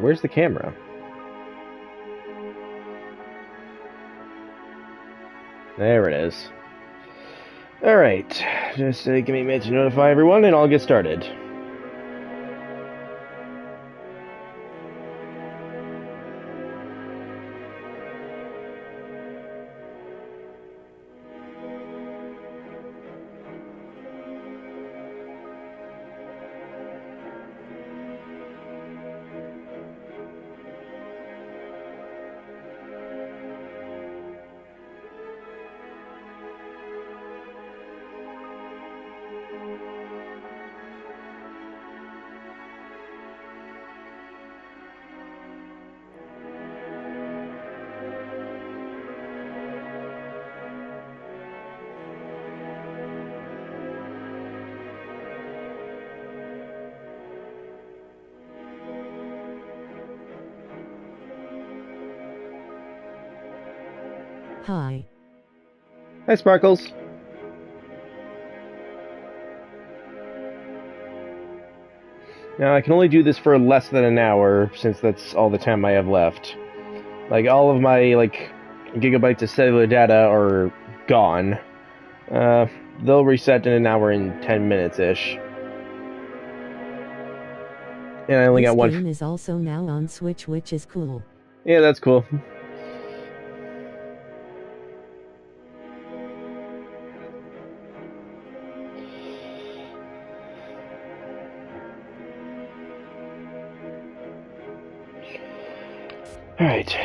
Where's the camera? There it is. Alright, just give me a minute to notify everyone and I'll get started. Hi. Hi, Sparkles. Now, I can only do this for less than an hour, since that's all the time I have left. Like, all of my, gigabytes of cellular data are gone. They'll reset in an hour and 10 minutes-ish. And I only got one... This game is also now on Switch, which is cool. Yeah, that's cool. Alright.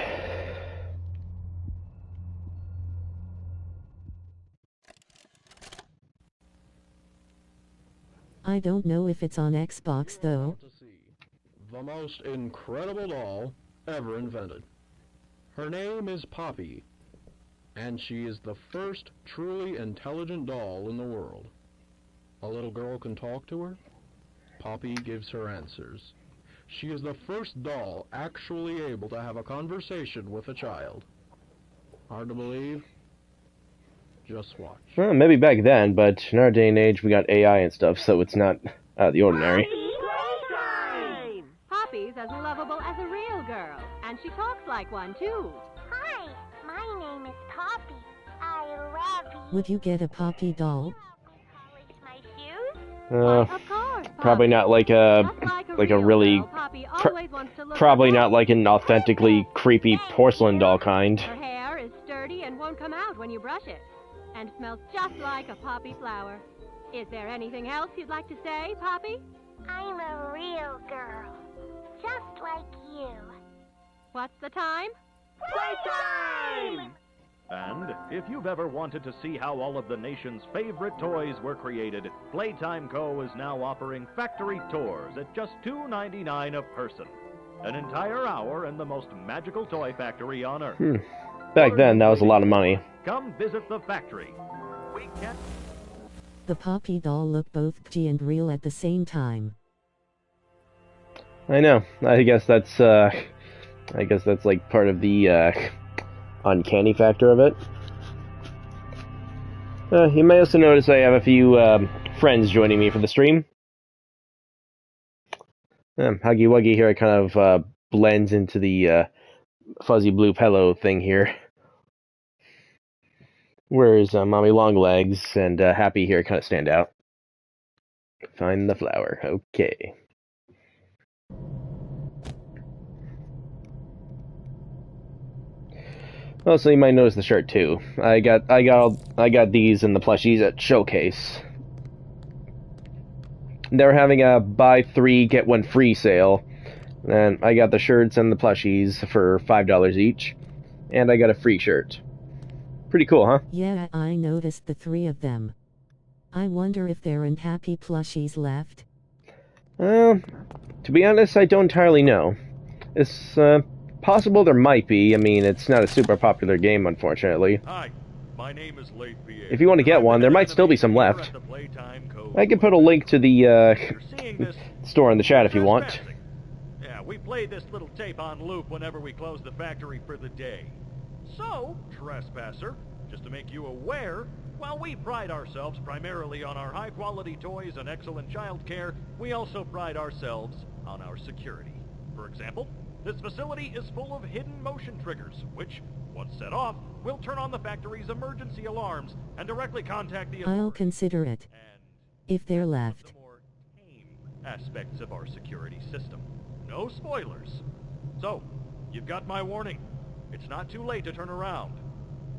I don't know if it's on Xbox though. The most incredible doll ever invented. Her name is Poppy, and she is the first truly intelligent doll in the world. A little girl can talk to her. Poppy gives her answers. She is the first doll actually able to have a conversation with a child. Hard to believe? Just watch. Well, maybe back then, but in our day and age we got AI and stuff, so it's not out of the ordinary. Playtime! Poppy's as lovable as a real girl, and she talks like one, too. Hi, my name is Poppy. I love you. Would you get a Poppy doll? Polish my shoes? Of course, Probably Poppy. not like a really, girl, Poppy always wants to look probably like not like an authentically creepy porcelain doll kind. Her hair is sturdy and won't come out when you brush it, and smells just like a poppy flower. Is there anything else you'd like to say, Poppy? I'm a real girl, just like you. What's the time? Playtime! And if you've ever wanted to see how all of the nation's favorite toys were created, Playtime Co. is now offering factory tours at just $2.99 a person. An entire hour in the most magical toy factory on Earth. Back then, that was a lot of money. Come visit the factory. We can... The Poppy doll looked both G and real at the same time. I know. I guess that's like part of the uncanny factor of it. You may also notice I have a few friends joining me for the stream. Huggy Wuggy here kind of blends into the fuzzy blue pillow thing here. Whereas Mommy Longlegs and Happy here kind of stand out. Find the flower. Okay. Also, you might notice the shirt too. I got these in the plushies at Showcase. They're having a buy 3 get 1 free sale, and I got the shirts and the plushies for $5 each, and I got a free shirt. Pretty cool, huh? Yeah, I noticed the 3 of them. I wonder if there aren't happy plushies left. To be honest, I don't entirely know. It's possible there might be. I mean, it's not a super popular game, unfortunately. Hi, my name is Leif Pierre. If you want to get one, there might still be some left. I can put a link to the store in the chat if you want. Yeah, we play this little tape on loop whenever we close the factory for the day. So, trespasser, just to make you aware, while we pride ourselves primarily on our high-quality toys and excellent child care, we also pride ourselves on our security. For example, this facility is full of hidden motion triggers, which, once set off, will turn on the factory's emergency alarms and directly contact the authorities. I'll consider it. And If they're the left. more tame aspects of our security system. No spoilers. So, you've got my warning. It's not too late to turn around.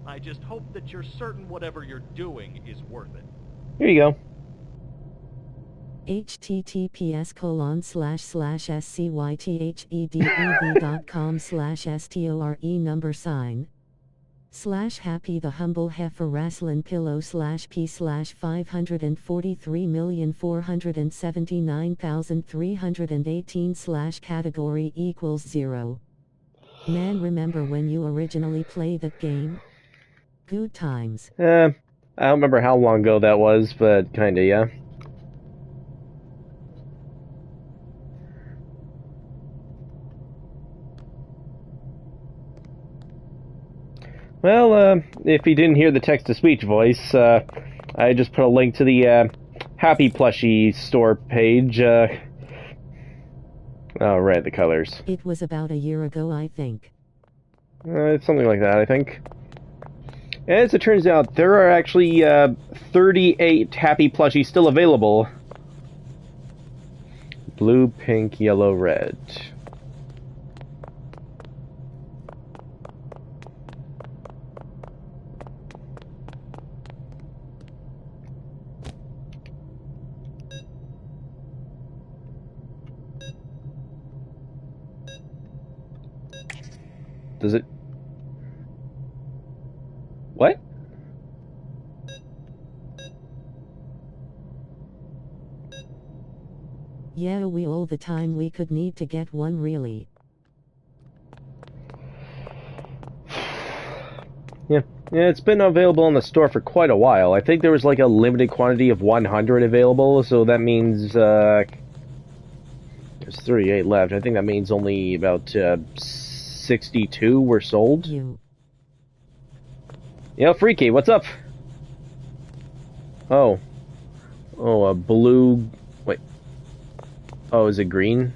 I just hope that you're certain whatever you're doing is worth it. Here you go. https://scythedev.com/store/happy the humble heifer wrastlin pillow /p/543,479,318 == 0. Man, remember when you originally played that game? Good times. I don't remember how long ago that was, but kinda, yeah. Well, if you didn't hear the text-to-speech voice, I just put a link to the Happy Plushie store page. Oh, right, the colors. It was about a year ago, I think. It's something like that, I think. As it turns out, there are actually 38 Happy Plushies still available. Blue, pink, yellow, red. Does it... What? Yeah, we all the time we could need to get one really. Yeah, it's been available in the store for quite a while. I think there was like a limited quantity of 100 available, so that means, there's 38 left. I think that means only about, 62 were sold. Yo, Freaky, what's up? Oh. Oh, a blue... Wait. Oh, is it green?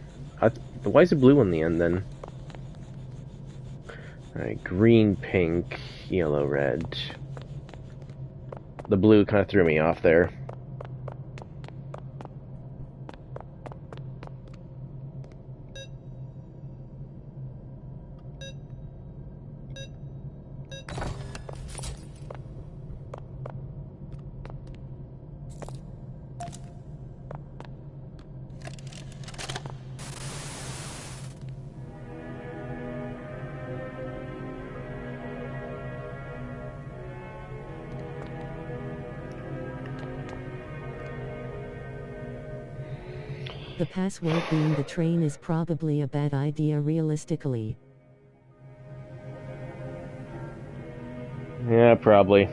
Why is it blue in the end, then? Alright, green, pink, yellow, red. The blue kind of threw me off there. The password being the train is probably a bad idea realistically. Yeah, probably.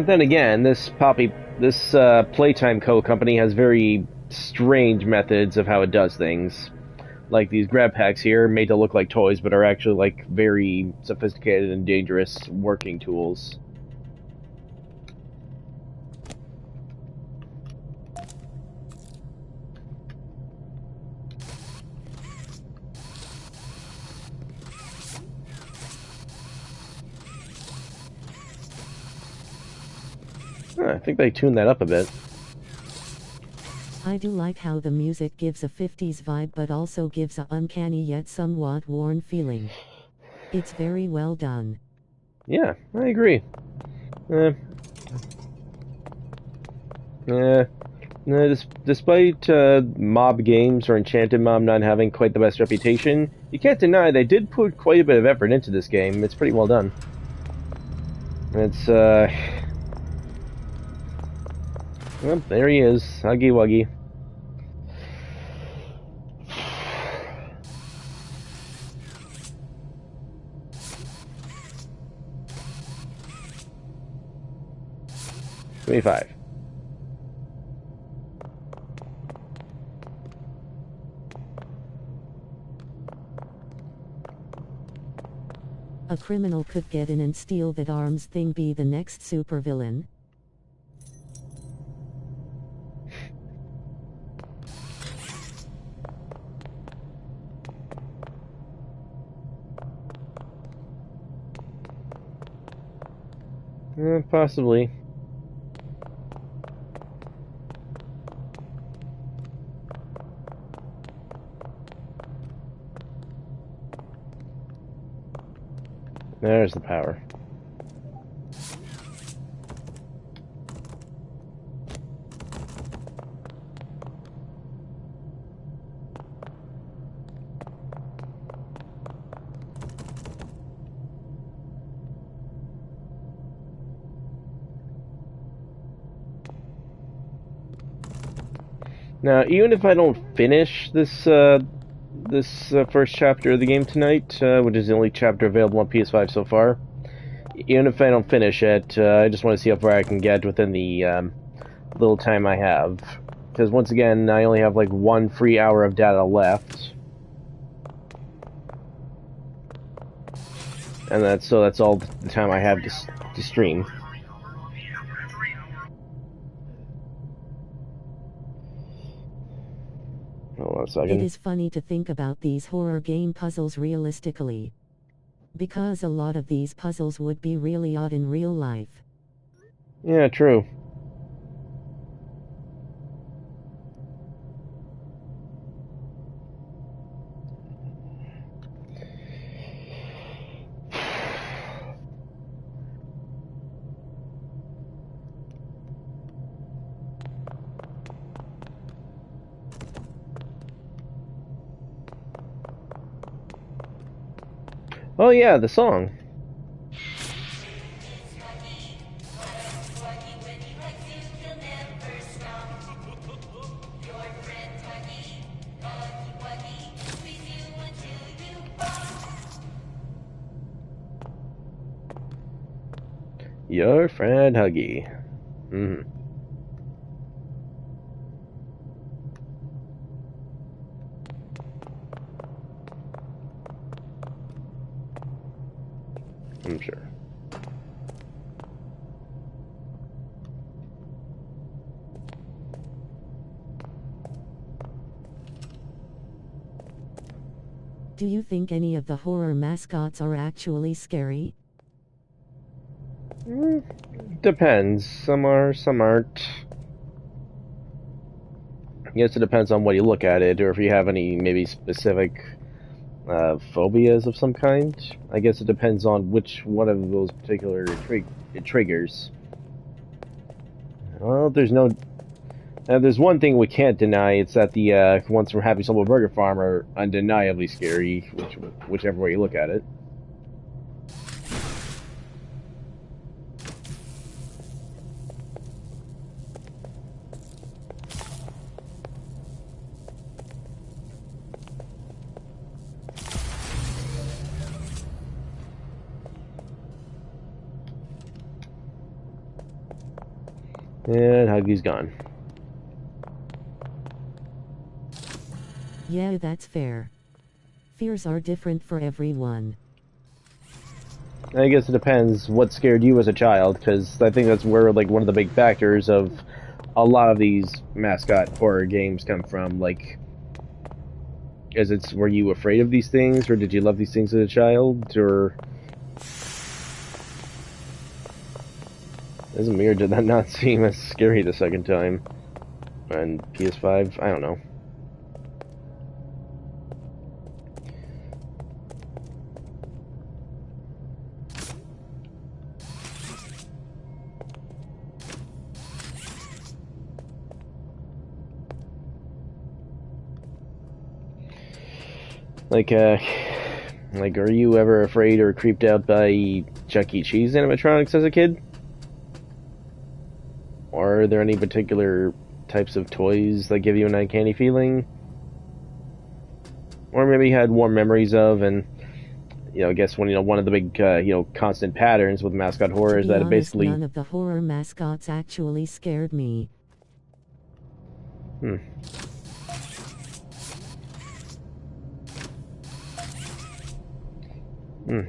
Then again, this Playtime Co. company has very strange methods of how it does things. Like these grab packs here, made to look like toys, but are actually like very sophisticated and dangerous working tools. I think they tuned that up a bit. I do like how the music gives a 50s vibe but also gives a uncanny yet somewhat worn feeling. It's very well done. Yeah, I agree. Despite mob games or Enchanted Mob not having quite the best reputation, you can't deny they did put quite a bit of effort into this game. It's pretty well done. It's, well, there he is. Huggy Wuggy. Give me 5. A criminal could get in and steal that arms thing, be the next supervillain. Possibly. There's the power. Now, even if I don't finish this first chapter of the game tonight, which is the only chapter available on PS5 so far, even if I don't finish it, I just want to see how far I can get within the little time I have. Because once again, I only have like 1 free hour of data left, and that's all the time I have to stream. Hold on a second. It is funny to think about these horror game puzzles realistically, because a lot of these puzzles would be really odd in real life. Yeah, true. Oh yeah, the song. Your friend Huggy. Mm-hmm. I'm sure. Do you think any of the horror mascots are actually scary? Depends. Some are, some aren't. I guess it depends on what you look at it, or if you have any maybe specific phobias of some kind. I guess it depends on which one of those particular triggers. Well, there's one thing we can't deny. It's that the ones from Happy Summer Burger Farm are undeniably scary, whichever way you look at it. And Huggy's gone. Yeah, that's fair. Fears are different for everyone. I guess it depends what scared you as a child, because I think that's where like one of the big factors of a lot of these mascot horror games come from. Like, were you afraid of these things, or did you love these things as a child, or as a mirror, did that not seem as scary the second time? And PS5, I don't know. Like, are you ever afraid or creeped out by Chuck E. Cheese animatronics as a kid? Or are there any particular types of toys that give you an uncanny feeling? Or maybe you had warm memories of, and I guess one of the big constant patterns with mascot horror is To be that it honest, basically. none of the horror mascots actually scared me.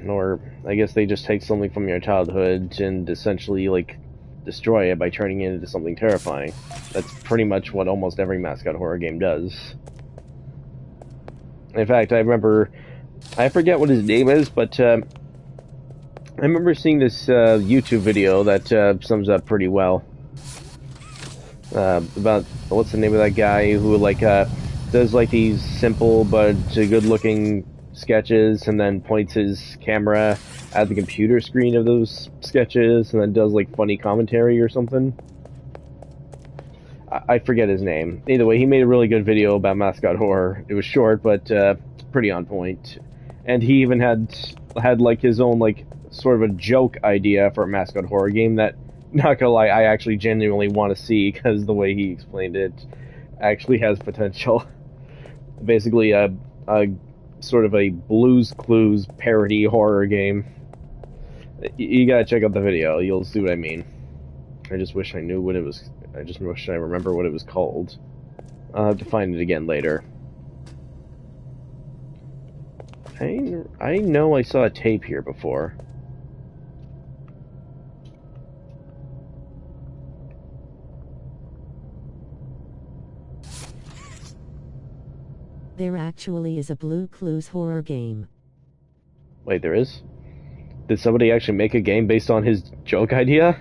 Or I guess they just take something from your childhood and essentially like destroy it by turning it into something terrifying. That's pretty much what almost every mascot horror game does. In fact, I forget what his name is, but I remember seeing this YouTube video that sums up pretty well about what's the name of that guy who does like these simple but good-looking sketches and then points his camera at the computer screen of those sketches and then does like funny commentary or something. I forget his name. Either way, he made a really good video about mascot horror. It was short, but pretty on point. And he even had like his own like sort of a joke idea for a mascot horror game that, not gonna lie, I actually genuinely want to see because the way he explained it actually has potential. Basically, a sort of a Blue's Clues parody horror game. You gotta check out the video. You'll see what I mean. I just wish I knew what it was. I just wish I remember what it was called. I'll have to find it again later. I know I saw a tape here before. There actually is a Blue Clues horror game. Wait, there is? Did somebody actually make a game based on his joke idea?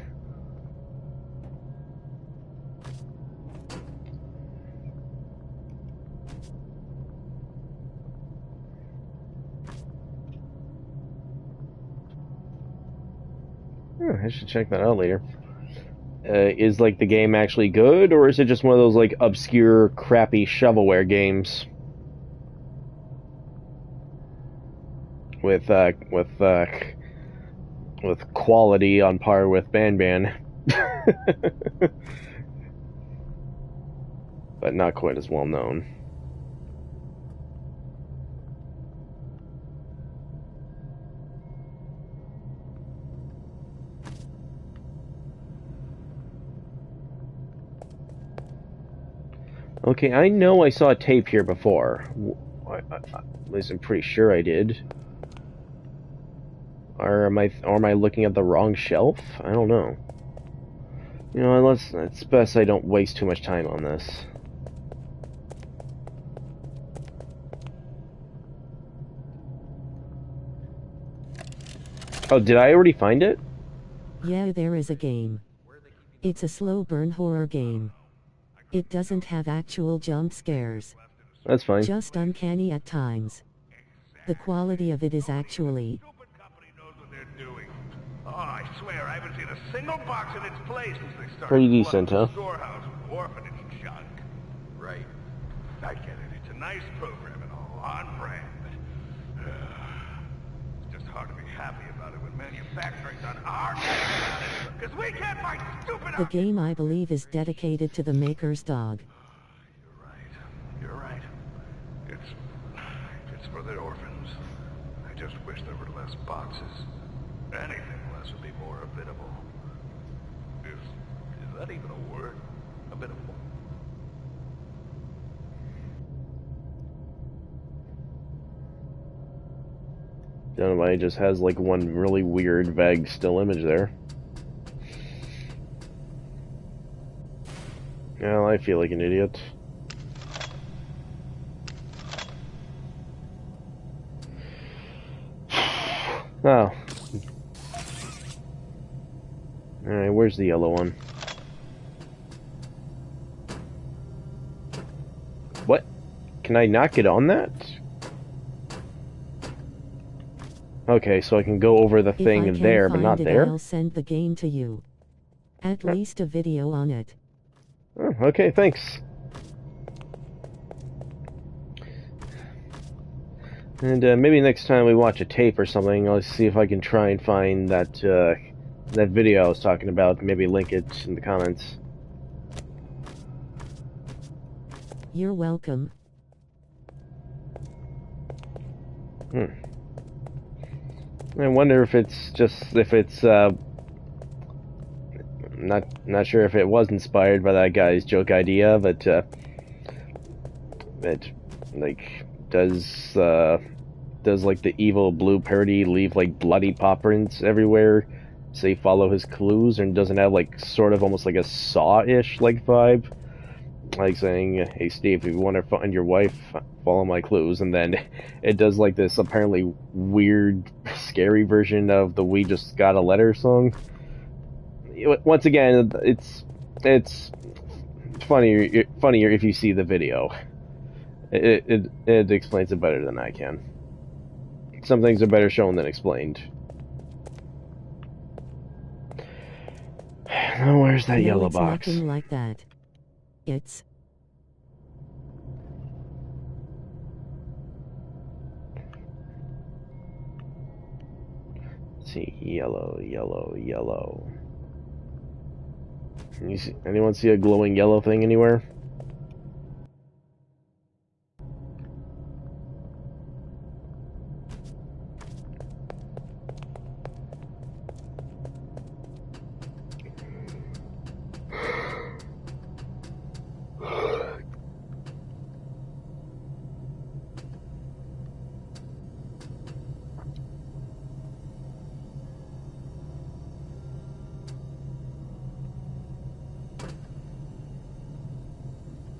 I should check that out later. Is like the game actually good, or is it just one of those like obscure, crappy shovelware games with quality on par with Ban, but not quite as well known? Okay, I know I saw a tape here before. At least I'm pretty sure I did. Or am I looking at the wrong shelf? I don't know. You know, it's best I don't waste too much time on this. Oh, did I already find it? Yeah, there is a game. It's a slow burn horror game. It doesn't have actual jump scares. That's fine. Just uncanny at times. The quality of it is actually... Oh, I swear I haven't seen a single box in its place since they started. Pretty decent, huh? Storehouse, orphanage junk. Right. I get it. It's a nice program and all, on brand. But, it's just hard to be happy about it when manufacturing's on our side, because we can't find stupid. The game, I believe, is dedicated to the maker's dog. You're right. You're right. It's for the orphans. I just wish there were less boxes. Anything less would be more habitable. Is that even a word? Habitable. Everybody just has like one really weird, vague still image there. Well, I feel like an idiot. Oh. Alright, where's the yellow one? What? Can I not get on that? Okay, so I can go over the thing there, but not there? I'll send the game to you. At least a video on it. Oh, okay, thanks. And maybe next time we watch a tape or something, I'll see if I can try and find that that video I was talking about. Maybe link it in the comments. You're welcome. I wonder if it's just if it's not sure if it was inspired by that guy's joke idea, but it like does like the evil blue parody leave like bloody paw prints everywhere, so you follow his clues, and doesn't have like sort of almost like a Saw-ish like vibe, like saying, "Hey Steve, if you want to find your wife, follow my clues," and then it does like this apparently weird, scary version of the "We Just Got a Letter" song. Once again, it's funnier if you see the video. It explains it better than I can. Some things are better shown than explained. Now where's that yellow box? It's nothing like that. It's... Let's see, yellow. Anyone see a glowing yellow thing anywhere?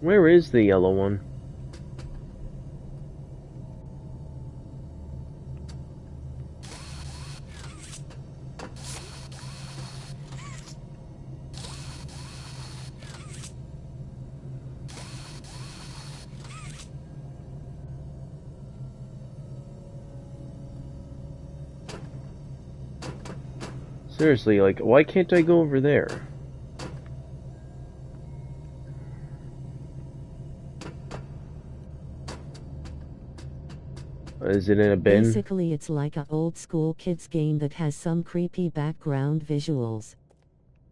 Where is the yellow one? Seriously, like, why can't I go over there? Is it in a bin? Basically, it's like a old school kids game that has some creepy background visuals.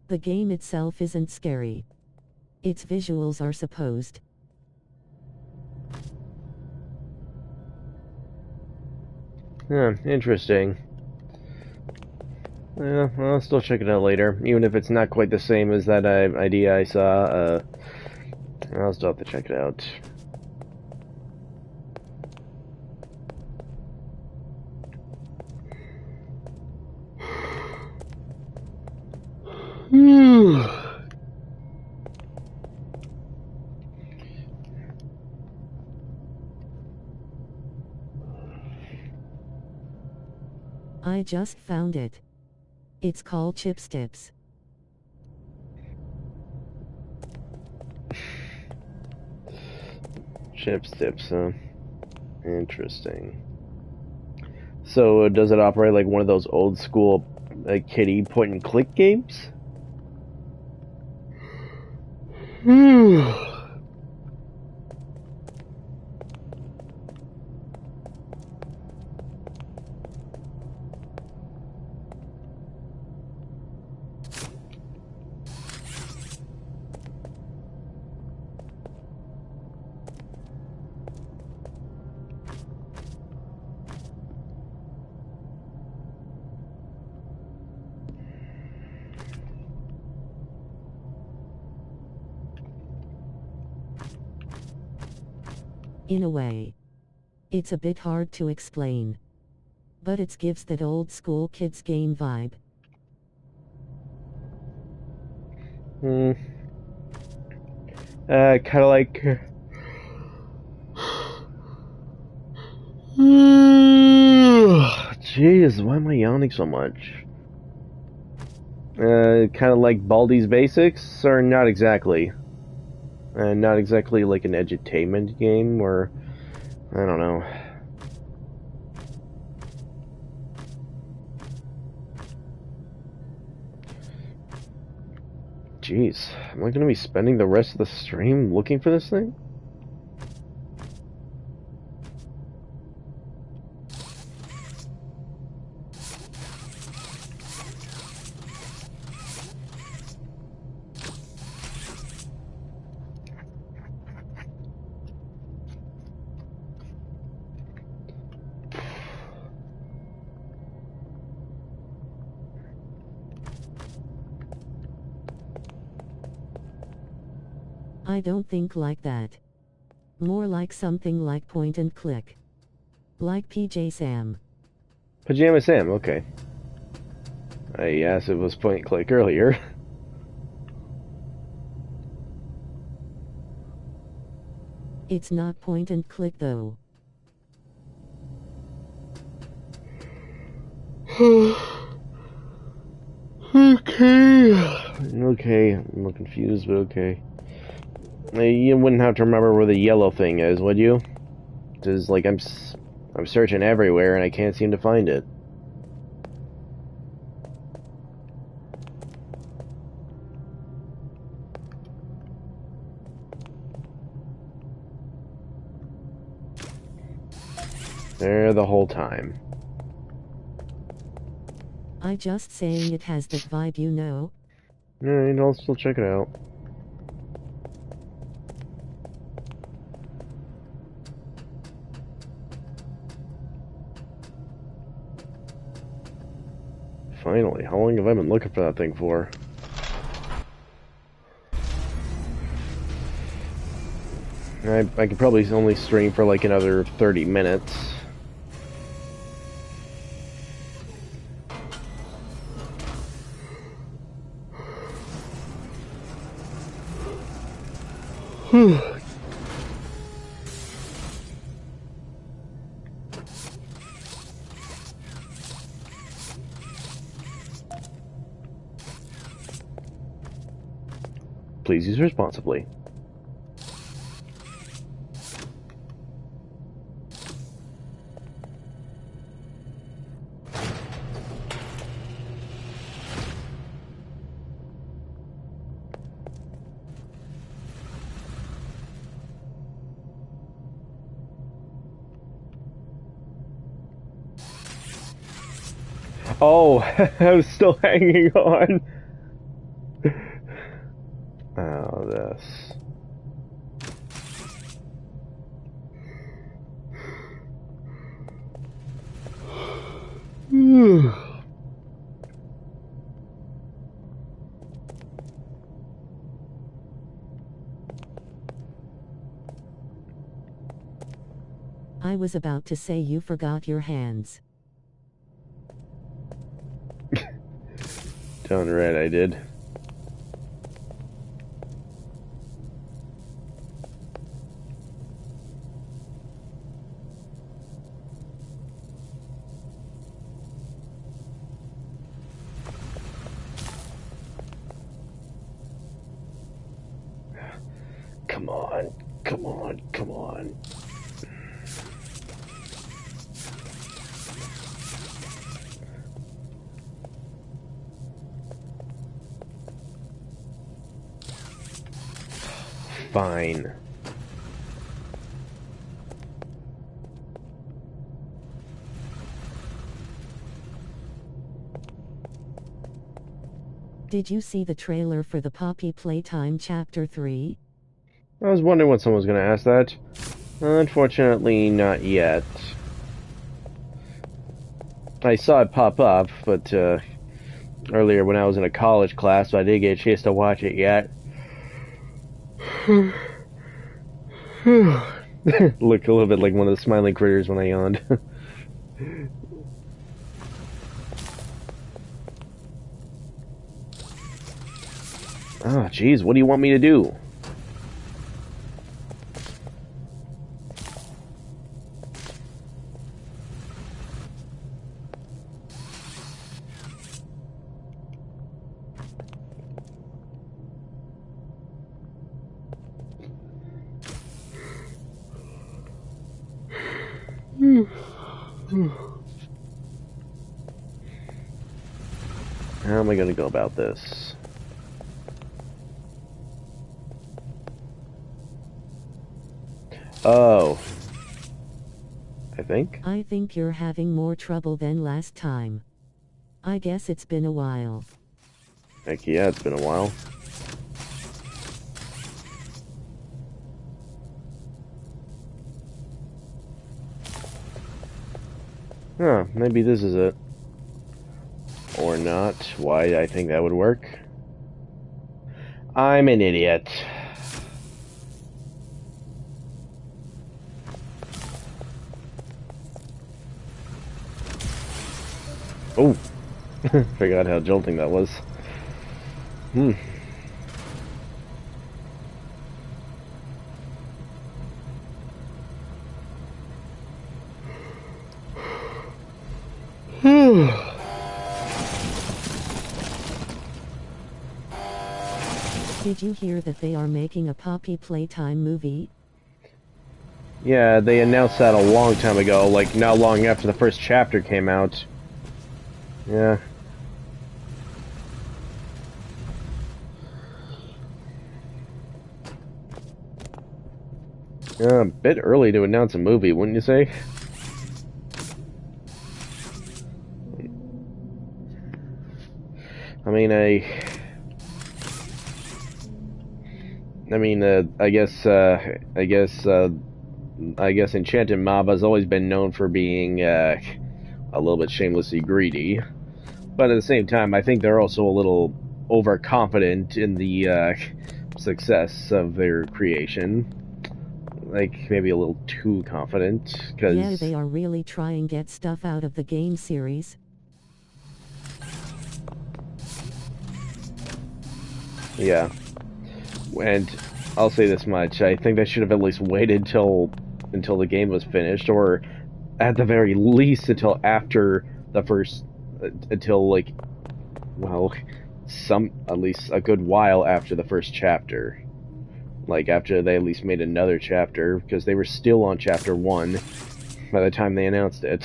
The game itself isn't scary. Its visuals are supposed. Interesting. Yeah, I'll still check it out later, even if it's not quite the same as that idea I saw. I'll still have to check it out. I just found it. It's called Chips Tips. Chips Tips, huh? Interesting. So, does it operate like one of those old school kiddie point and click games? In a way. It's a bit hard to explain. But it gives that old school kids game vibe. Kinda like... Jeez, why am I yawning so much? Kind of like Baldi's Basics, or not exactly? Not exactly like an edutainment game, or... I don't know. Jeez, am I gonna be spending the rest of the stream looking for this thing? I don't think like that. More like something like point and click. Like PJ Sam. Pajama Sam, okay. Yes, it was point and click earlier. It's not point and click though. Okay. Okay, I'm a little confused, but okay. You wouldn't have to remember where the yellow thing is, would you? Because, like, I'm searching everywhere and I can't seem to find it. There the whole time. I just saying it has that vibe, you know? Alright, I'll still check it out. Finally, how long have I been looking for that thing for? I could probably only stream for like another 30 minutes. Please use responsibly. Oh, I was still hanging on. Oh, this. I was about to say you forgot your hands. Done right, I did. Come on, come on, come on. Fine. Did you see the trailer for the Poppy Playtime Chapter 3? I was wondering when someone was going to ask that. Unfortunately, not yet. I saw it pop up, but earlier when I was in a college class, so I didn't get a chance to watch it yet. Looked a little bit like one of the smiling critters when I yawned. Oh, jeez, what do you want me to do? How am I going to go about this? Oh. I think you're having more trouble than last time. I guess it's been a while. Heck yeah, it's been a while. Huh, maybe this is it. Or not. Why I think that would work. I'm an idiot. Oh, forgot how jolting that was. Hmm. Did you hear that they are making a Poppy Playtime movie? Yeah, they announced that a long time ago, like not long after the first chapter came out. Yeah. Yeah, a bit early to announce a movie, wouldn't you say? I mean, I guess Enchanted Mob has always been known for being a little bit shamelessly greedy, but at the same time, I think they're also a little overconfident in the success of their creation. Like maybe a little too confident, because Yeah, they are really trying get stuff out of the game series. yeah. And I'll say this much: I think they should have at least waited until the game was finished, or at the very least until after the first, until like, well, at least a good while after the first chapter. Like after they at least made another chapter, because they were still on chapter 1 by the time they announced it.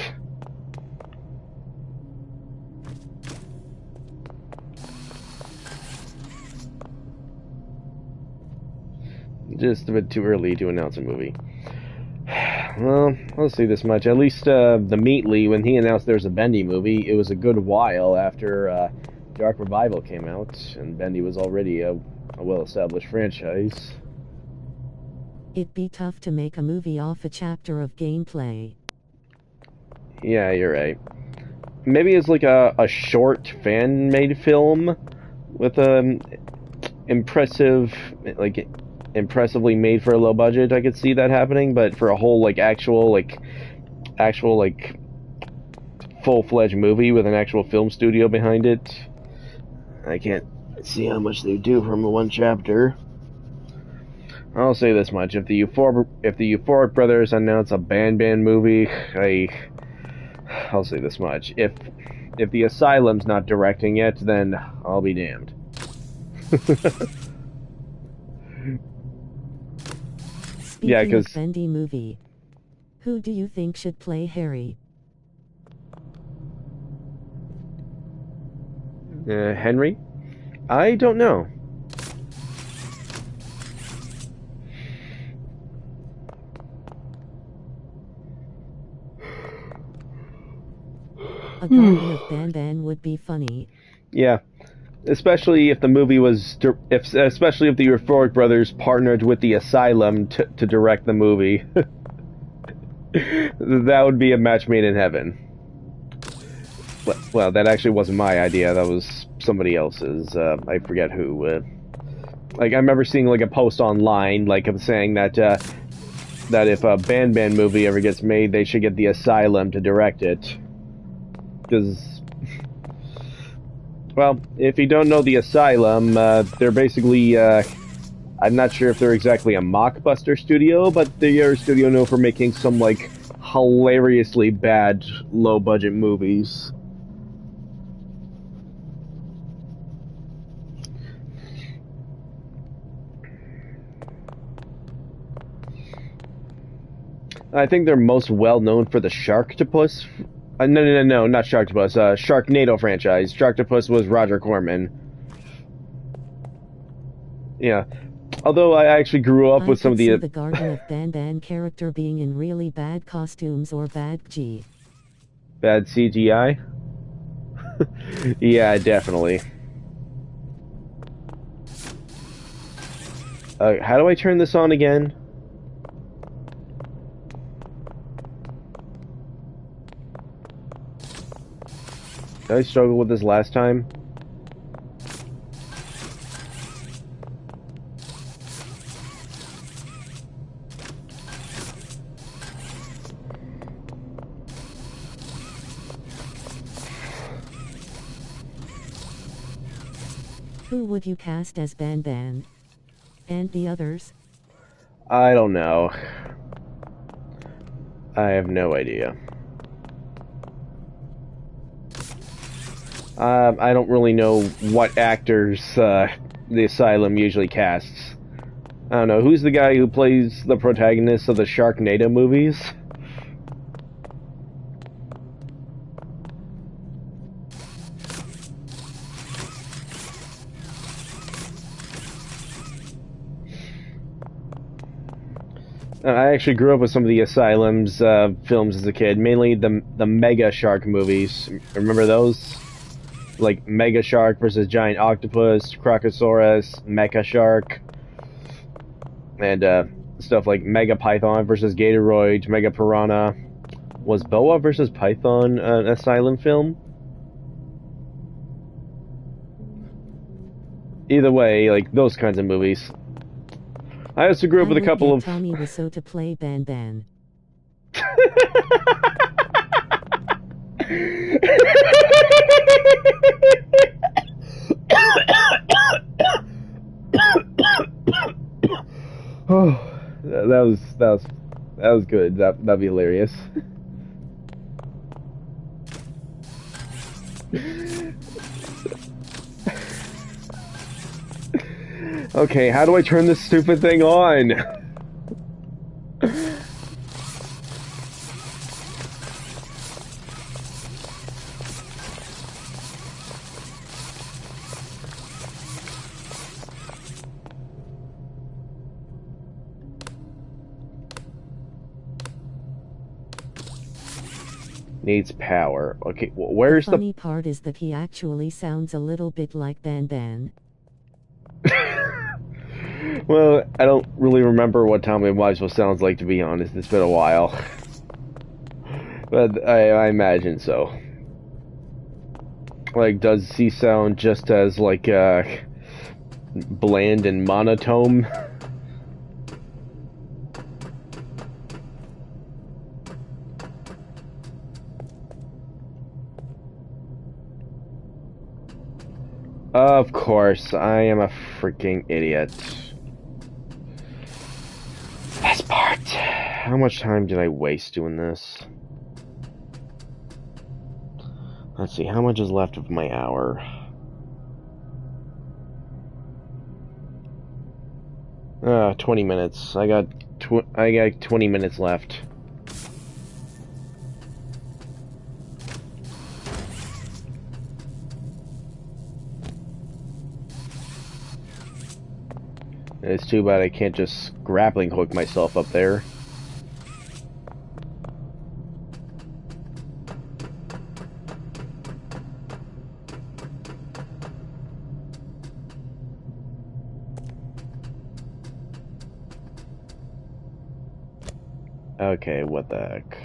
Just a bit too early to announce a movie. Well, I'll say this much. At least the Meatly, when he announced there was a Bendy movie, it was a good while after Dark Revival came out, and Bendy was already a well-established franchise. It'd be tough to make a movie off a chapter of gameplay. Yeah, you're right. Maybe it's like a short fan-made film with impressively made for a low budget. I could see that happening, but for a whole actual full-fledged movie with an actual film studio behind it, I can't see how much they do from one chapter. I'll say this much: if the Euphoric Brothers announce a Ban movie, I'll say this much: if the Asylum's not directing it, then I'll be damned. Speaking of Bendy movie, who do you think should play Harry? Henry? I don't know. A Guardian of Ban would be funny. Yeah. Especially if the movie was, especially if the Euphoric Brothers partnered with the Asylum to direct the movie. That would be a match made in heaven. Well, that actually wasn't my idea. That was somebody else's. I forget who. I remember seeing a post online, saying that that if a Ban movie ever gets made, they should get the Asylum to direct it. Because, well, if you don't know the Asylum, they're basically, I'm not sure if they're exactly a mockbuster studio, but they are a studio known for making some, hilariously bad, low-budget movies. I think they're most well-known for the Sharktopus. No, not Sharktopus. Sharknado franchise. Sharktopus was Roger Corman. Yeah. Although I actually grew up with some of the... the Guardian of Ban character being in really bad costumes or bad G. Bad CGI? Yeah, definitely. How do I turn this on again? Did I struggle with this last time? Who would you cast as Ban Ban? And the others? I don't know. I have no idea. I don't really know what actors the Asylum usually casts. I don't know. Who's the guy who plays the protagonist of the Sharknado movies? I actually grew up with some of the Asylum's films as a kid, mainly the Mega Shark movies. Remember those? Like Mega Shark versus Giant Octopus, Crocosaurus, Mecha Shark, and stuff like Mega Python versus Gatoroid, Mega Piranha. Was Boa versus Python an Asylum film? Either way, like those kinds of movies. I also grew up with a couple of Tommy Wiseau to play Ban Ban. Oh, that was good. That'd be hilarious. Okay, how do I turn this stupid thing on? Needs power. Okay, where's the funny part is that he actually sounds a little bit like Ban Ban. Well, I don't really remember what Tommy Wiseau sounds like, to be honest. It's been a while. But I imagine so. Like, does he sound just as, like, bland and monotone? Of course, I am a freaking idiot. Best part. How much time did I waste doing this? Let's see, how much is left of my hour? 20 minutes. I got 20 minutes left. It's too bad I can't just grappling hook myself up there. Okay, what the heck?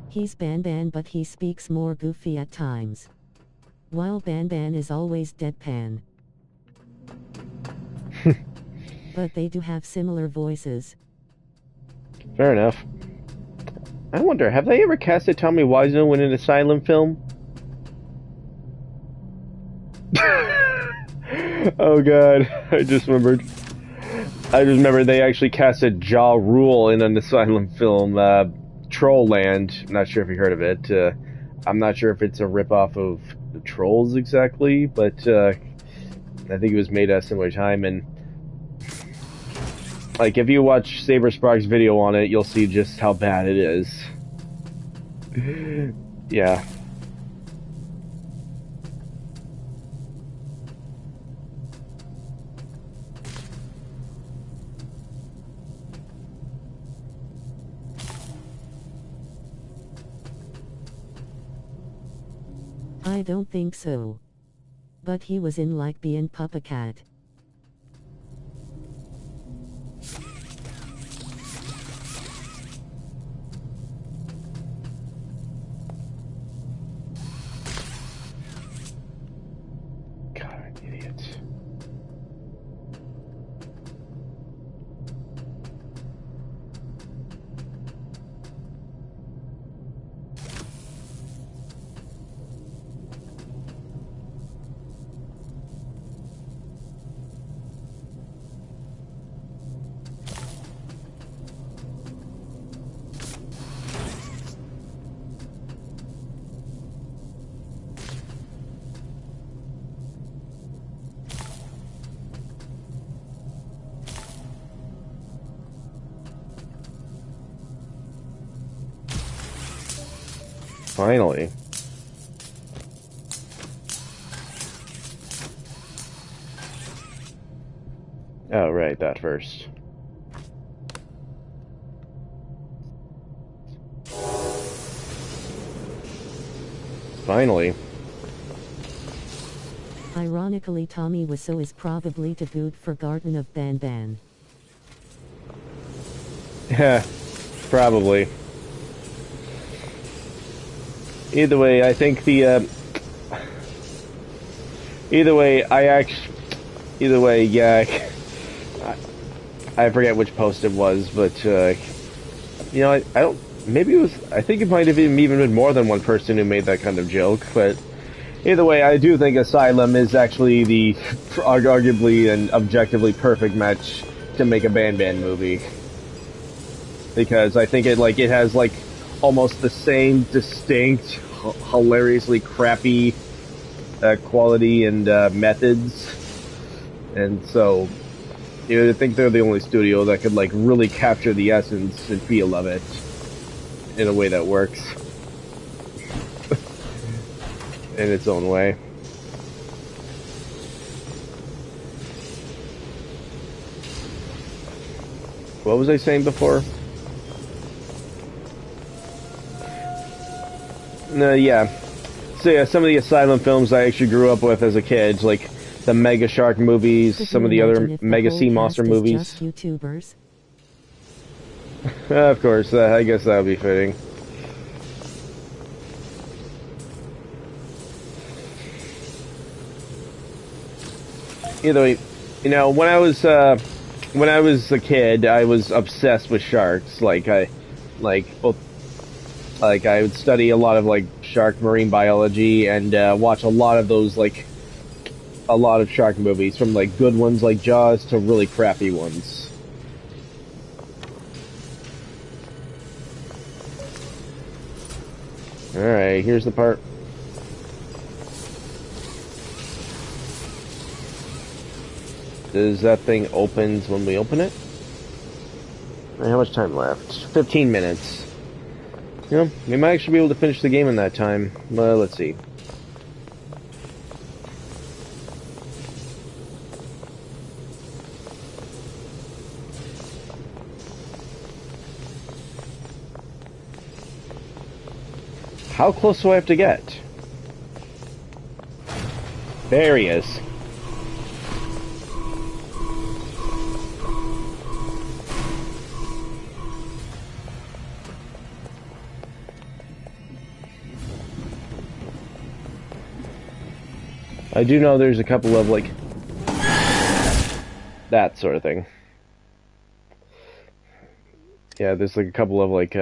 He's Ban Ban, but he speaks more goofy at times. While Ban Ban is always deadpan. But they do have similar voices. Fair enough. I wonder, have they ever casted Tommy Wiseau in an Asylum film? Oh god, I just remembered they actually casted Ja Rule in an Asylum film, Troll Land. Not sure if you heard of it. I'm not sure if it's a ripoff of the Trolls exactly, but I think it was made at a similar time, and like, if you watch Saber Spark's video on it, you'll see just how bad it is. Yeah. I don't think so. But he was in like being Papa Cat. Finally. Oh, right, that first. Finally. Ironically, Tommy Wiseau is probably too good for Garden of Banban. Yeah, probably. Either way, I think the, either way, yeah, I forget which post it was, but, you know, I don't, maybe it was, I think it might have even been more than one person who made that kind of joke, but either way, I do think Asylum is actually the arguably and objectively perfect match to make a Banban movie. Because I think it has like almost the same distinct, hilariously crappy quality and methods, and so you know, I think they're the only studio that could like really capture the essence and feel of it in a way that works in its own way. What was I saying before? Yeah. So yeah, some of the Asylum films I actually grew up with as a kid, like the Mega Shark movies, some of the other Mega Sea Monster movies. Just YouTubers? Of course, I guess that would be fitting. Either way, you know, when I was a kid, I was obsessed with sharks. I would study a lot of like shark marine biology and watch a lot of those a lot of shark movies, from like good ones like Jaws to really crappy ones. Alright, here's the part. Does that thing opens when we open it? How much time left? 15 minutes. You know, we might actually be able to finish the game in that time. Let's see. How close do I have to get? There he is. I do know there's a couple of, like, that sort of thing. Yeah, there's, like, a couple of, like,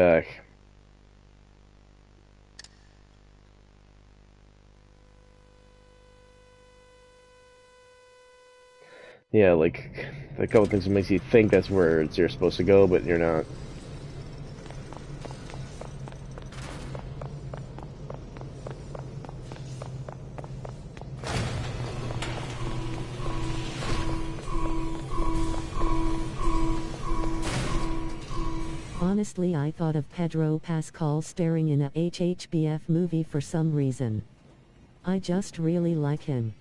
yeah, like, a couple of things that makes you think that's where you're supposed to go, but you're not. Honestly, I thought of Pedro Pascal starring in a HHBF movie for some reason. I just really like him.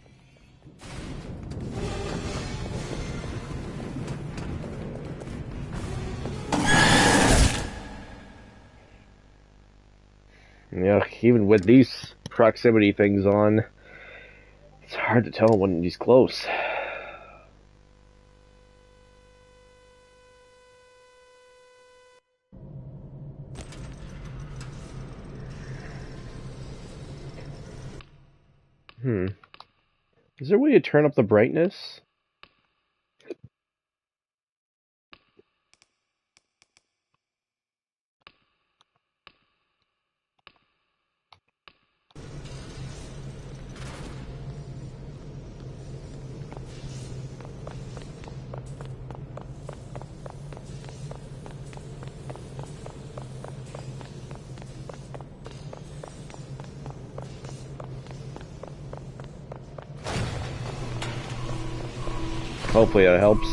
Yeah, even with these proximity things on, it's hard to tell when he's close. Is there a way to turn up the brightness? Hopefully that helps.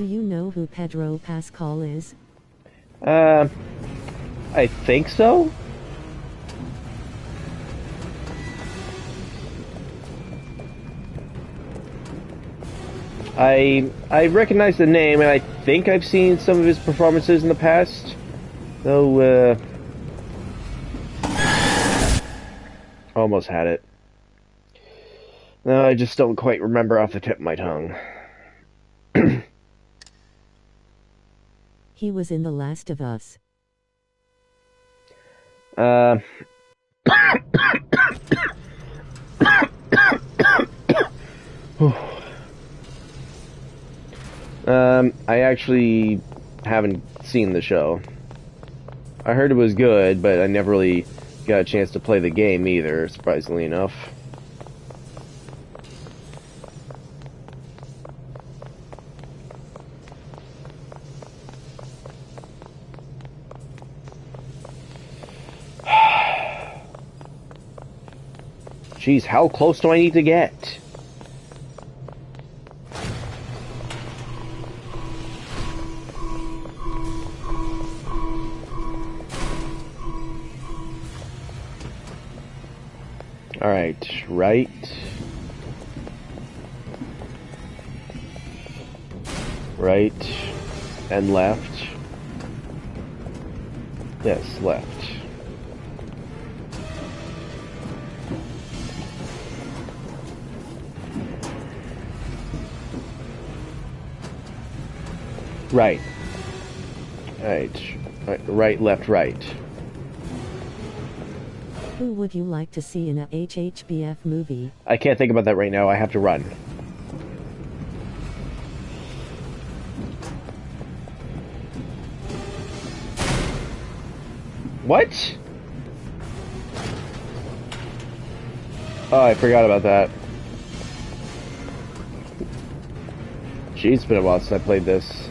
you know who Pedro Pascal is? I think so? I recognize the name, and I think I've seen some of his performances in the past. Though, almost had it. No, I just don't quite remember off the tip of my tongue. He was in The Last of Us. I actually haven't seen the show. I heard it was good, but I never really got a chance to play the game either, surprisingly enough. Jeez, how close do I need to get? Alright, right. Right. And left. Yes, left. Right. Right, left, right. Who would you like to see in a HHBF movie? I can't think about that right now. I have to run. What? Oh, I forgot about that. Gee, it's been a while since I played this.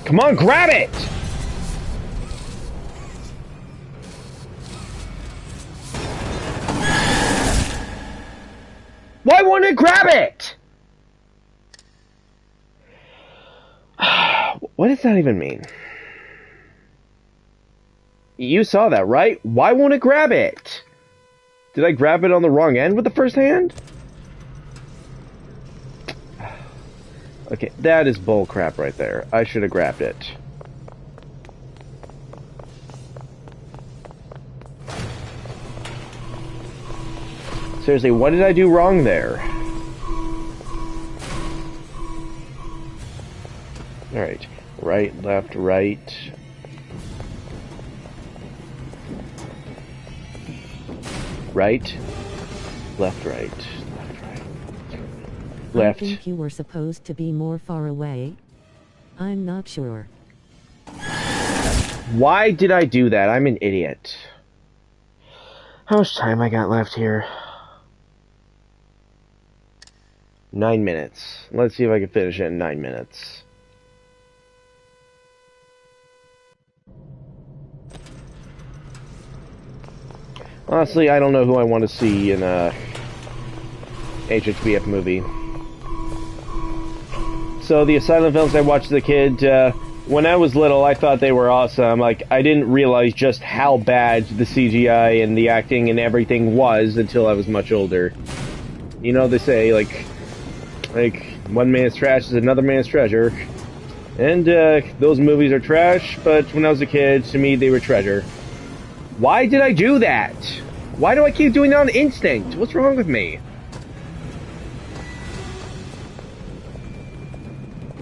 Come on, grab it! Why won't it grab it? What does that even mean? You saw that, right? Why won't it grab it? Did I grab it on the wrong end with the first hand? Okay, that is bull crap right there. I should have grabbed it. Seriously, what did I do wrong there? Alright. Right, left, right. Right. Left, right. Left. I think you were supposed to be more far away. I'm not sure. Why did I do that? I'm an idiot. How much time I got left here? 9 minutes. Let's see if I can finish it in 9 minutes. Honestly, I don't know who I want to see in a HHBF movie. So the Asylum films I watched as a kid, when I was little, I thought they were awesome. Like, I didn't realize just how bad the CGI and the acting and everything was until I was much older. You know, they say, like one man's trash is another man's treasure. And, those movies are trash, but when I was a kid, to me, they were treasure. Why did I do that? Why do I keep doing that on instinct? What's wrong with me?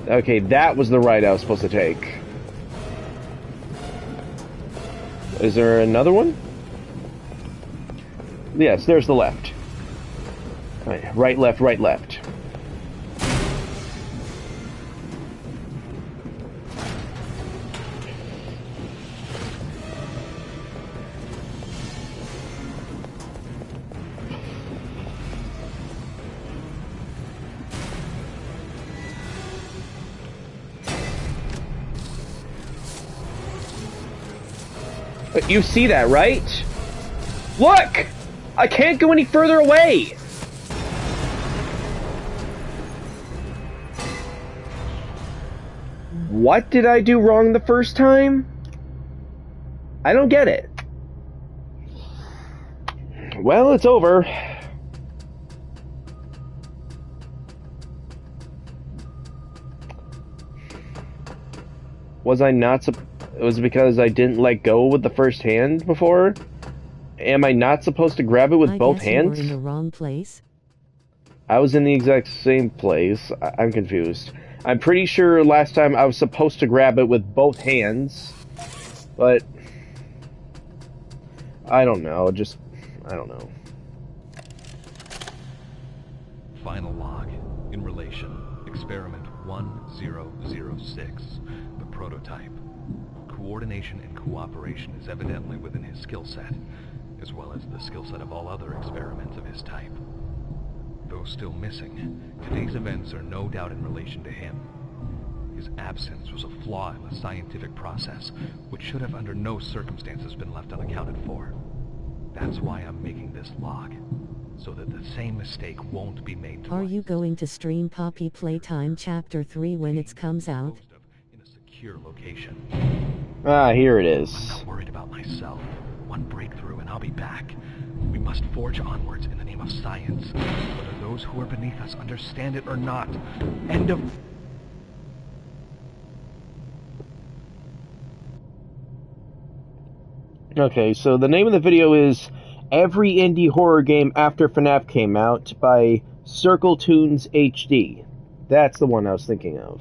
Okay, that was the right I was supposed to take. Is there another one? Yes, there's the left. Right, left, right, left. You see that, right? Look! I can't go any further away! What did I do wrong the first time? I don't get it. Well, it's over. Was I not was it because I didn't let go with the first hand before? Am I not supposed to grab it with both hands? You were in the wrong place. I was in the exact same place. I'm confused. I'm pretty sure last time I was supposed to grab it with both hands, but I don't know. I don't know. Final log. In relation. Experiment 1006. The prototype. Coordination and cooperation is evidently within his skill set, as well as the skill set of all other experiments of his type. Though still missing, today's events are no doubt in relation to him. His absence was a flaw in the scientific process, which should have under no circumstances been left unaccounted for. That's why I'm making this log, so that the same mistake won't be made twice. Are you going to stream Poppy Playtime Chapter 3 when it comes out? In a secure location. Ah, here it is. I'm not worried about myself. One breakthrough and I'll be back. We must forge onwards in the name of science, whether those who are beneath us understand it or not. End of... Okay, so the name of the video is Every Indie Horror Game After FNAF Came Out by Circle Tunes HD. That's the one I was thinking of.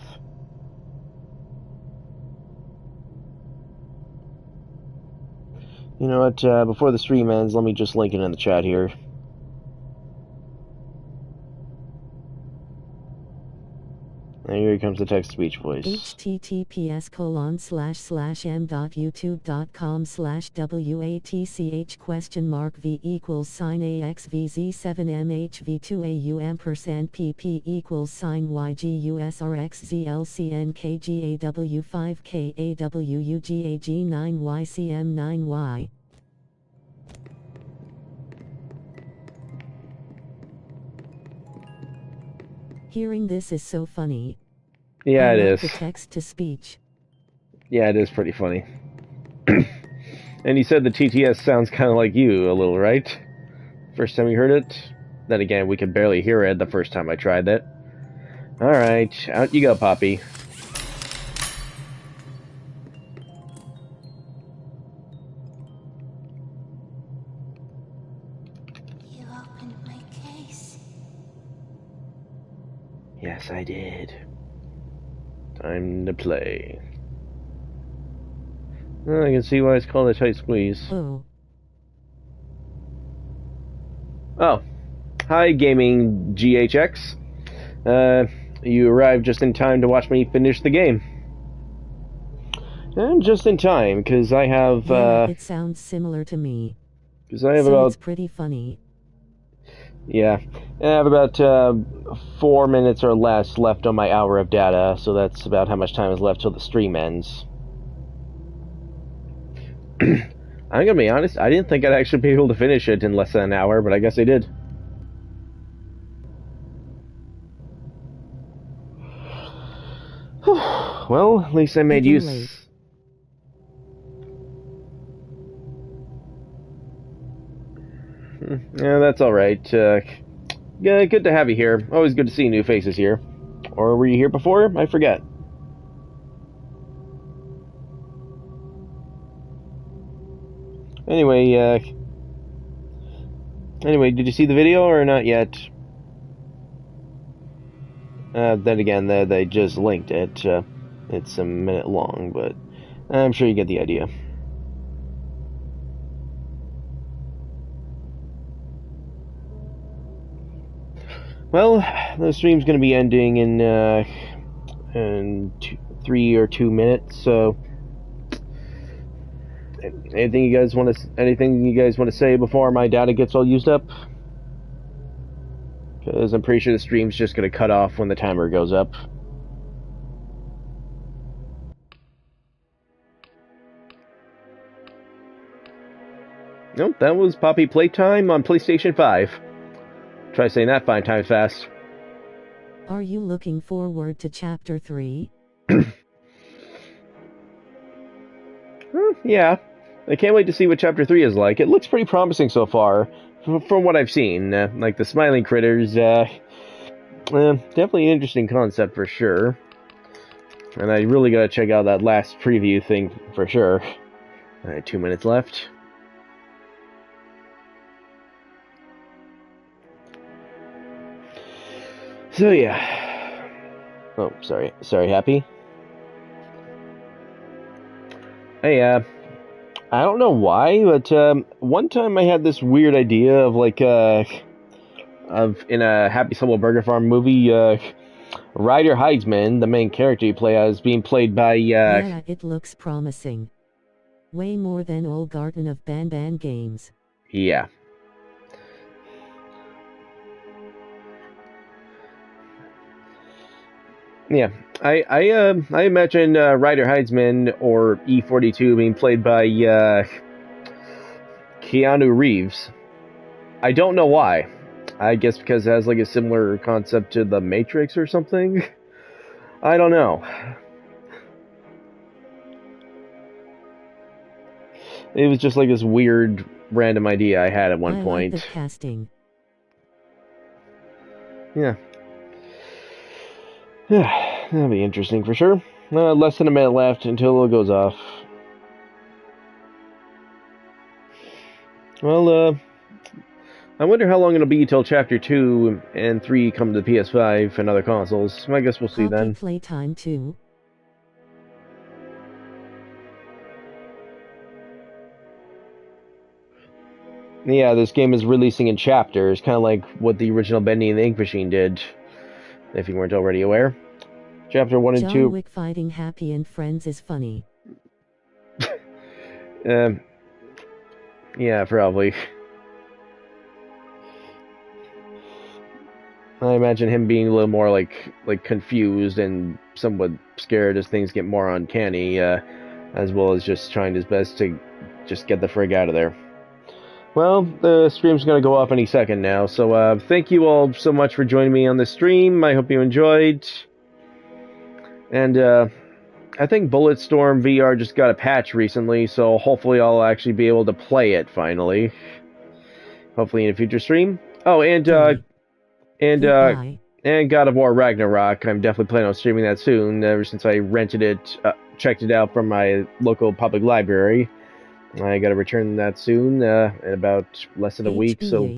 You know what, before the stream ends, let me just link it in the chat here. And here comes the text-to-speech voice. https://m.youtube.com/watch?v $AXVZ7MHV2AUM%PP=YGUSRXZLCNKGAW5KAWUGAG9YCM9Y. Hearing this is so funny. Yeah, it is. The text to speech. Yeah, it is pretty funny. And you said the TTS sounds kind of like you a little, right? First time you heard it? Then again, we could barely hear it the first time I tried that. Alright, out you go, Poppy. You opened my case. Yes, I did. Time to play. Oh, I can see why it's called a tight squeeze. Oh. Oh. Hi, Gaming GHX. You arrived just in time to watch me finish the game. And just in time, because I have, Yeah, it sounds similar to me. Because I have so about... it's pretty funny. Yeah. I have about 4 minutes or less left on my hour of data, so that's about how much time is left till the stream ends. I'm gonna be honest, I didn't think I'd actually be able to finish it in less than an hour, but I guess I did. Well, at least I made use... Late. Yeah, that's alright. Yeah, good to have you here. Always good to see new faces here. Or were you here before? I forget. Anyway, did you see the video or not yet? Then again, they just linked it. It's a minute long, but I'm sure you get the idea. Well, the stream's going to be ending in 3 or 2 minutes. So, anything you guys want to say before my data gets all used up? Because I'm pretty sure the stream's just going to cut off when the timer goes up. Nope, that was Poppy Playtime on PlayStation 5. Try saying that 5 times fast. Are you looking forward to Chapter 3? Yeah. I can't wait to see what Chapter 3 is like. It looks pretty promising so far, from what I've seen. Like the smiling critters, definitely an interesting concept for sure. And I really gotta check out that last preview thing for sure. Alright, 2 minutes left. So yeah. Oh, sorry. Sorry, Happy? Hey, I don't know why, but one time I had this weird idea of like in a Happy Solo Burger Farm movie, Ryder Heidsman, the main character you play as, being played by Yeah, it looks promising. Way more than old Garden of Ban games. Yeah. Yeah, I imagine Ryder Heidsman or E42 being played by Keanu Reeves. I don't know why. I guess because it has like a similar concept to The Matrix or something. I don't know. It was just like this weird random idea I had at one point. Like the casting. Yeah. That'll be interesting for sure. Less than a minute left until it goes off. Well, I wonder how long it'll be till Chapter 2 and 3 come to the PS5 and other consoles. I guess we'll see then. Playtime 2. Yeah, this game is releasing in chapters, kind of like what the original Bendy and the Ink Machine did, if you weren't already aware. Chapter 1 and 2... John Wick fighting Happy and friends is funny. Yeah, probably. I imagine him being a little more like confused and somewhat scared as things get more uncanny, as well as just trying his best to just get the frig out of there. Well, the stream's going to go off any second now, so thank you all so much for joining me on this stream. I hope you enjoyed. And I think Bulletstorm VR just got a patch recently, so hopefully I'll actually be able to play it finally. Hopefully in a future stream. Oh, and God of War Ragnarok. I'm definitely planning on streaming that soon, ever since I rented it, checked it out from my local public library. I gotta return that soon, in about less than a week, so